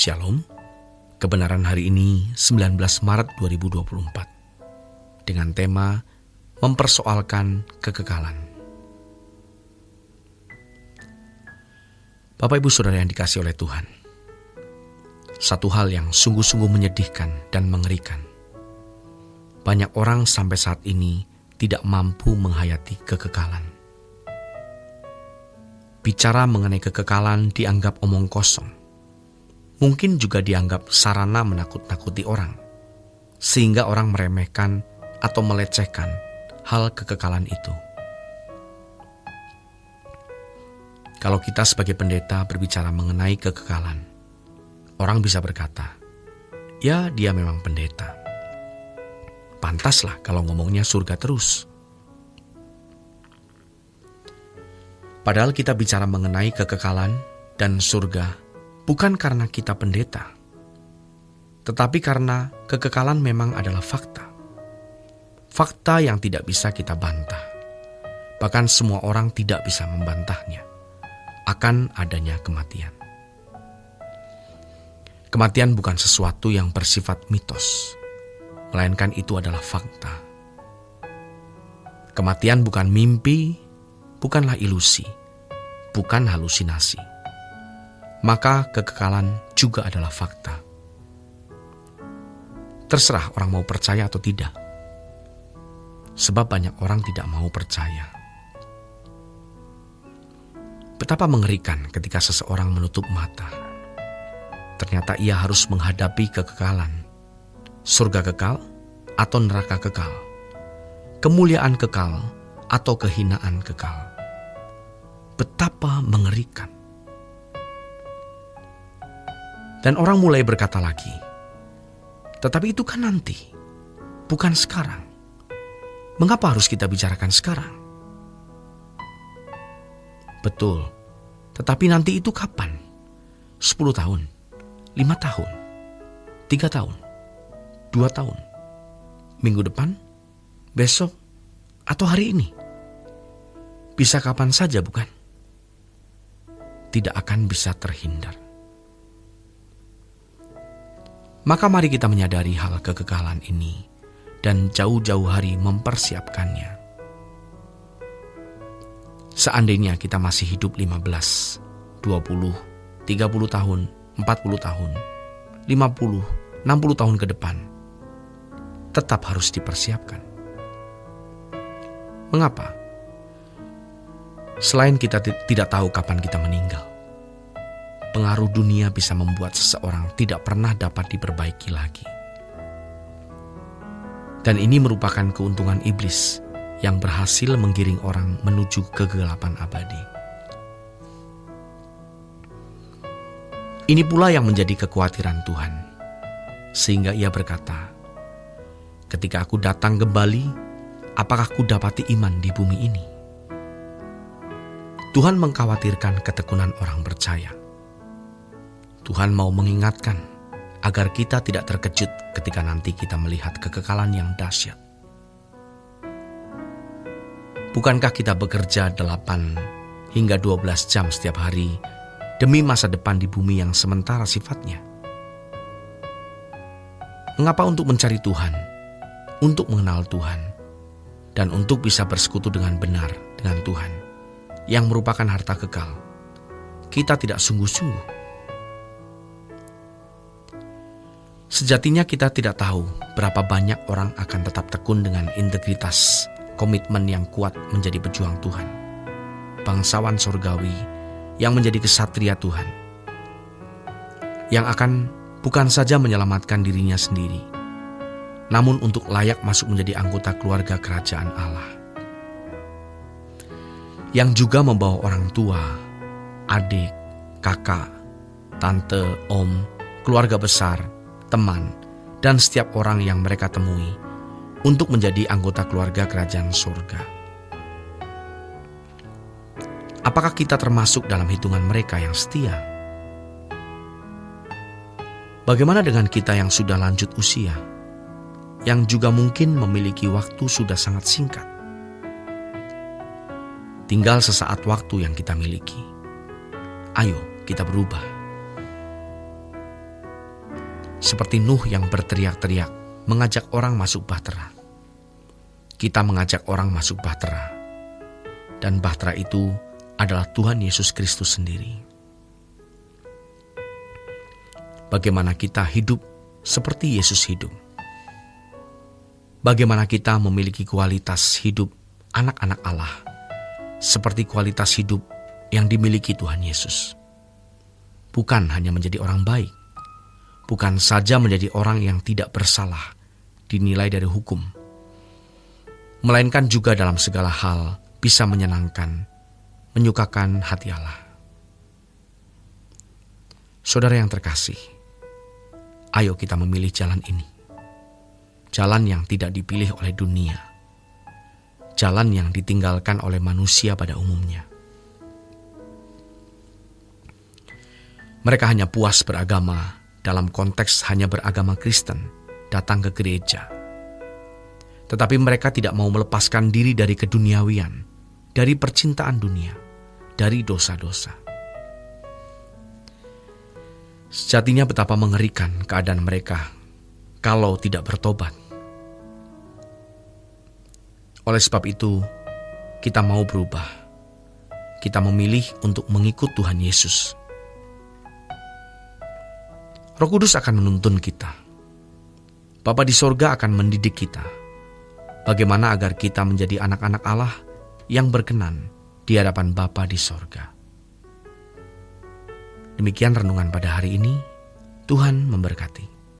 Shalom, kebenaran hari ini 19 Maret 2024 dengan tema mempersoalkan kekekalan. Bapak Ibu Saudara yang dikasihi oleh Tuhan, satu hal yang sungguh-sungguh menyedihkan dan mengerikan. Banyak orang sampai saat ini tidak mampu menghayati kekekalan. Bicara mengenai kekekalan dianggap omong kosong. Mungkin juga dianggap sarana menakut-nakuti orang, sehingga orang meremehkan atau melecehkan hal kekekalan itu. Kalau kita sebagai pendeta berbicara mengenai kekekalan, orang bisa berkata, ya dia memang pendeta. Pantaslah kalau ngomongnya surga terus. Padahal kita bicara mengenai kekekalan dan surga bukan karena kita pendeta, tetapi karena kekekalan memang adalah fakta. Fakta yang tidak bisa kita bantah. Bahkan semua orang tidak bisa membantahnya akan adanya kematian. Kematian bukan sesuatu yang bersifat mitos, melainkan itu adalah fakta. Kematian bukan mimpi, bukanlah ilusi, bukan halusinasi. Maka kekekalan juga adalah fakta. Terserah orang mau percaya atau tidak. Sebab banyak orang tidak mau percaya. Betapa mengerikan ketika seseorang menutup mata. Ternyata ia harus menghadapi kekekalan. Surga kekal atau neraka kekal. Kemuliaan kekal atau kehinaan kekal. Betapa mengerikan. Dan orang mulai berkata lagi, tetapi itu kan nanti, bukan sekarang. Mengapa harus kita bicarakan sekarang? Betul, tetapi nanti itu kapan? 10 tahun, 5 tahun, 3 tahun, 2 tahun, minggu depan, besok, atau hari ini? Bisa kapan saja, bukan? Tidak akan bisa terhindar. Maka mari kita menyadari hal kekekalan ini dan jauh-jauh hari mempersiapkannya. Seandainya kita masih hidup 15, 20, 30 tahun, 40 tahun, 50, 60 tahun ke depan, tetap harus dipersiapkan. Mengapa? Selain kita tidak tahu kapan kita meninggal, pengaruh dunia bisa membuat seseorang tidak pernah dapat diperbaiki lagi. Dan ini merupakan keuntungan iblis yang berhasil menggiring orang menuju kegelapan abadi. Ini pula yang menjadi kekhawatiran Tuhan, sehingga ia berkata, ketika aku datang kembali, apakah ku dapati iman di bumi ini? Tuhan mengkhawatirkan ketekunan orang percaya. Tuhan mau mengingatkan agar kita tidak terkejut ketika nanti kita melihat kekekalan yang dahsyat. Bukankah kita bekerja 8 hingga 12 jam setiap hari demi masa depan di bumi yang sementara sifatnya? Mengapa untuk mencari Tuhan, untuk mengenal Tuhan, dan untuk bisa bersekutu dengan benar dengan Tuhan, yang merupakan harta kekal, kita tidak sungguh-sungguh? Sejatinya kita tidak tahu berapa banyak orang akan tetap tekun dengan integritas, komitmen yang kuat menjadi pejuang Tuhan. Bangsawan surgawi yang menjadi kesatria Tuhan. Yang akan bukan saja menyelamatkan dirinya sendiri, namun untuk layak masuk menjadi anggota keluarga kerajaan Allah. Yang juga membawa orang tua, adik, kakak, tante, om, keluarga besar, teman, dan setiap orang yang mereka temui untuk menjadi anggota keluarga kerajaan surga. Apakah kita termasuk dalam hitungan mereka yang setia? Bagaimana dengan kita yang sudah lanjut usia, yang juga mungkin memiliki waktu sudah sangat singkat? Tinggal sesaat waktu yang kita miliki. Ayo kita berubah. seperti Nuh yang berteriak-teriak mengajak orang masuk bahtera. Kita mengajak orang masuk bahtera, dan bahtera itu adalah Tuhan Yesus Kristus sendiri. Bagaimana kita hidup seperti Yesus hidup? Bagaimana kita memiliki kualitas hidup anak-anak Allah, seperti kualitas hidup yang dimiliki Tuhan Yesus? Bukan hanya menjadi orang baik, bukan saja menjadi orang yang tidak bersalah, dinilai dari hukum, melainkan juga dalam segala hal bisa menyenangkan, menyukakan hati Allah. Saudara yang terkasih, ayo kita memilih jalan ini. Jalan yang tidak dipilih oleh dunia. Jalan yang ditinggalkan oleh manusia pada umumnya. Mereka hanya puas beragama dalam konteks hanya beragama Kristen, datang ke gereja. Tetapi mereka tidak mau melepaskan diri dari keduniawian, dari percintaan dunia, dari dosa-dosa. Sejatinya betapa mengerikan keadaan mereka kalau tidak bertobat. Oleh sebab itu, kita mau berubah. Kita memilih untuk mengikut Tuhan Yesus. Roh Kudus akan menuntun kita. Bapa di sorga akan mendidik kita. Bagaimana agar kita menjadi anak-anak Allah yang berkenan di hadapan Bapa di sorga. Demikian renungan pada hari ini. Tuhan memberkati.